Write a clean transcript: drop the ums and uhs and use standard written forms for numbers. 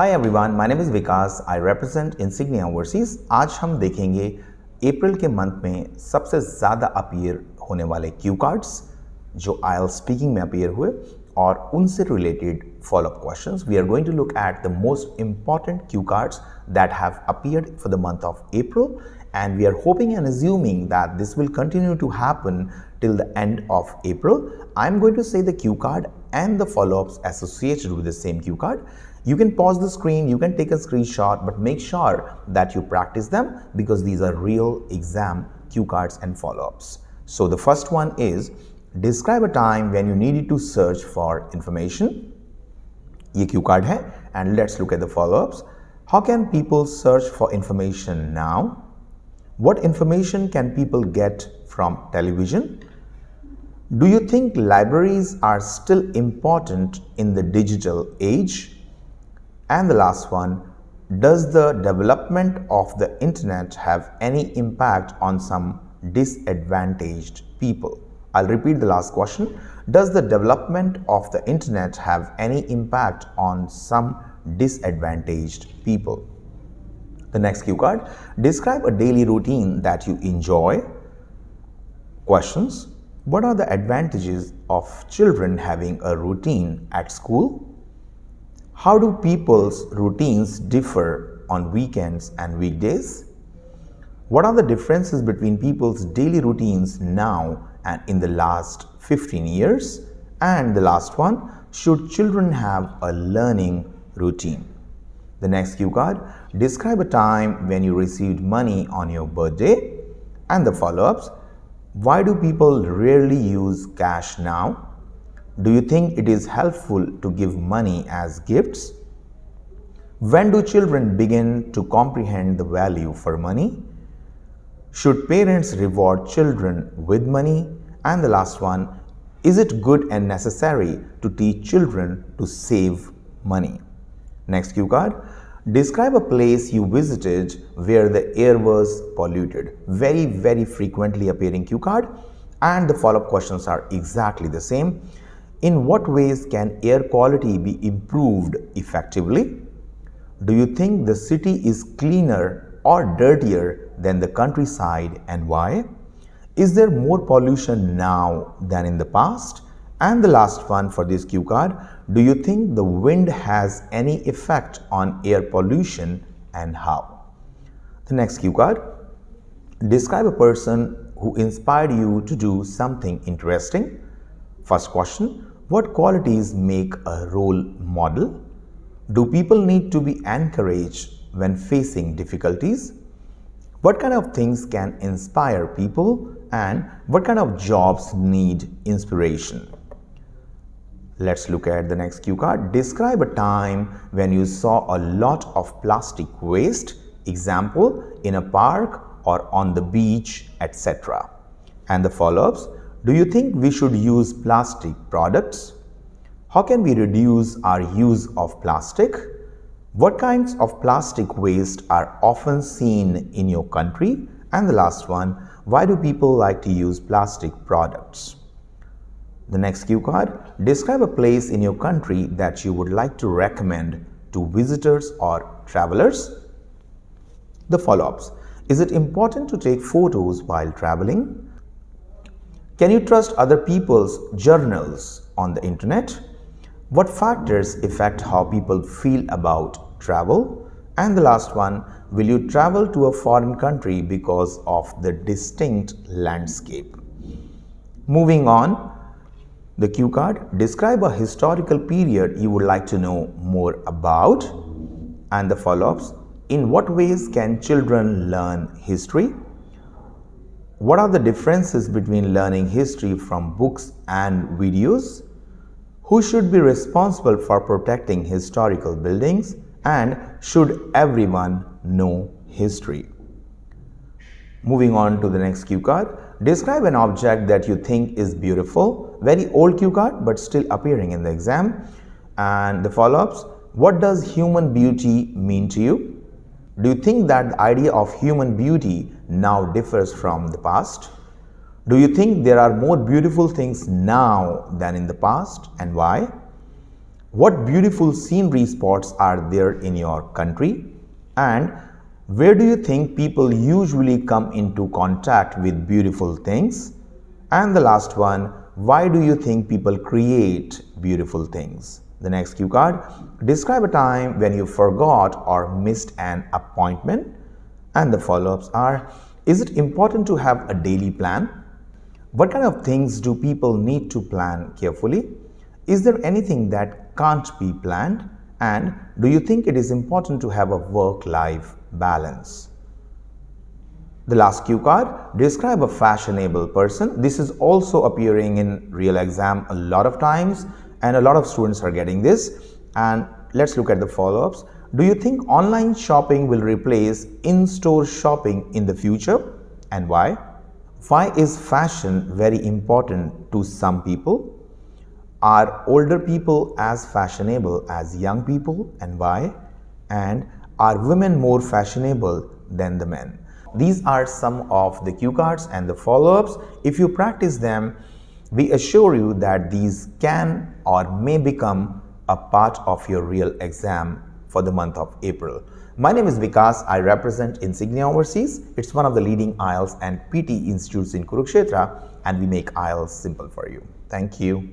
Hi everyone, my name is Vikas. I represent insigniaoverseas। आज हम देखेंगे अप्रैल के मंथ में सबसे ज़्यादा अपीयर होने वाले क्यू कार्ड्स जो IELTS स्पीकिंग में अपीयर हुए और उनसे related follow-up questions. We are going to look at the most important cue cards that have appeared for the month of April, and we are hoping and assuming that this will continue to happen till the end of April. I'm going to say the cue card and the follow-ups associated with the same cue card. You can pause the screen, you can take a screenshot, but make sure that you practice them because these are real exam cue cards and follow-ups. So the first one is, describe a time when you needed to search for information. ये cue card है, and let's look at the follow-ups. How can people search for information now? What information can people get from television? Do you think libraries are still important in the digital age? And the last one, does the development of the internet have any impact on some disadvantaged people? I'll repeat the last question. Does the development of the internet have any impact on some disadvantaged people? The next cue card, describe a daily routine that you enjoy. Questions, what are the advantages of children having a routine at school? How do people's routines differ on weekends and weekdays? What are the differences between people's daily routines now and in the last 15 years? And the last one, should children have a learning routine? The next cue card, describe a time when you received money on your birthday. And the follow-ups, why do people rarely use cash now? Do you think it is helpful to give money as gifts? When do children begin to comprehend the value for money? Should parents reward children with money? And the last one, is it good and necessary to teach children to save money? Next cue card, describe a place you visited where the air was polluted. Very frequently appearing cue card, and the follow-up questions are exactly the same. In what ways can air quality be improved effectively? Do you think the city is cleaner or dirtier than the countryside, and why? Is there more pollution now than in the past? And the last one for this cue card, do you think the wind has any effect on air pollution, and how? The next cue card, describe a person who inspired you to do something interesting. First question, what qualities make a role model? Do people need to be encouraged when facing difficulties? What kind of things can inspire people, and what kind of jobs need inspiration? Let's look at the next cue card. Describe a time when you saw a lot of plastic waste, example, in a park or on the beach, etc. And the follow-ups, do you think we should use plastic products? How can we reduce our use of plastic? What kinds of plastic waste are often seen in your country? And the last one, why do people like to use plastic products? The next cue card, describe a place in your country that you would like to recommend to visitors or travelers. The follow-ups, is it important to take photos while traveling? Can you trust other people's journals on the internet? What factors affect how people feel about travel? And the last one, will you travel to a foreign country because of the distinct landscape? Moving on, the cue card, describe a historical period you would like to know more about. And the follow-ups, in what ways can children learn history? What are the differences between learning history from books and videos? Who should be responsible for protecting historical buildings? And should everyone know history? Moving on to the next cue card, describe an object that you think is beautiful. Very old cue card, but still appearing in the exam. And the follow-ups, what does human beauty mean to you? Do you think that the idea of human beauty now differs from the past? Do you think there are more beautiful things now than in the past, and why? What beautiful scenery spots are there in your country? And where do you think people usually come into contact with beautiful things? And the last one, why do you think people create beautiful things? The next cue card, describe a time when you forgot or missed an appointment. And the follow-ups are, is it important to have a daily plan? What kind of things do people need to plan carefully? Is there anything that can't be planned? And do you think it is important to have a work-life balance? The last cue card, describe a fashionable person. This is also appearing in real exam a lot of times, and a lot of students are getting this. And let's look at the follow-ups. Do you think online shopping will replace in-store shopping in the future, and why? Why is fashion very important to some people? Are older people as fashionable as young people, and why? And are women more fashionable than the men? These are some of the cue cards and the follow-ups. If you practice them, we assure you that these can or may become a part of your real exam for the month of April. My name is Vikas. I represent Insignia Overseas. It's one of the leading IELTS and PT institutes in Kurukshetra, and we make IELTS simple for you. Thank you.